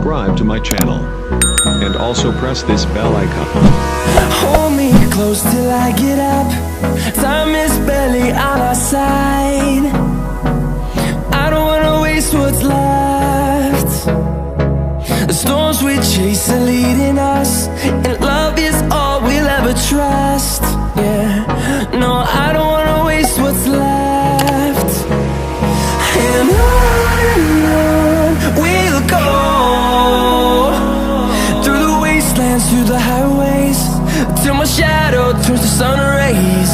subscribe to my channel. And also press this bell icon. Hold me close till I get up. Time is barely on our side. I don't wanna waste what's left. The storms we chase are leading us, and love is all we'll ever trust. Yeah, no, I don't wanna waste what's left. And on we'll go, through the wastelands, through the highways, till my shadow turns to sun rays.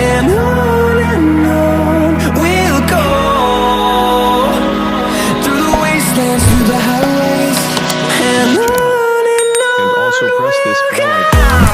And on we'll go, through the wastelands, through the highways, and on. And also press this bell icon.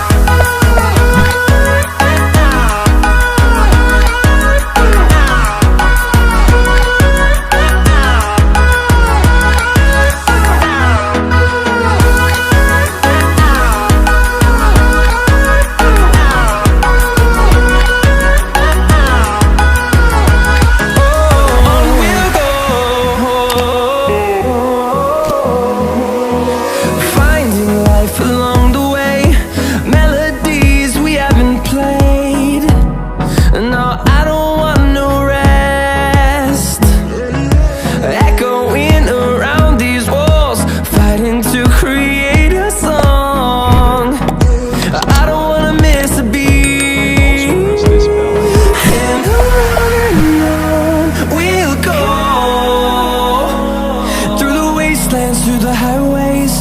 Through the highways,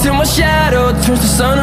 till my shadow turns to sun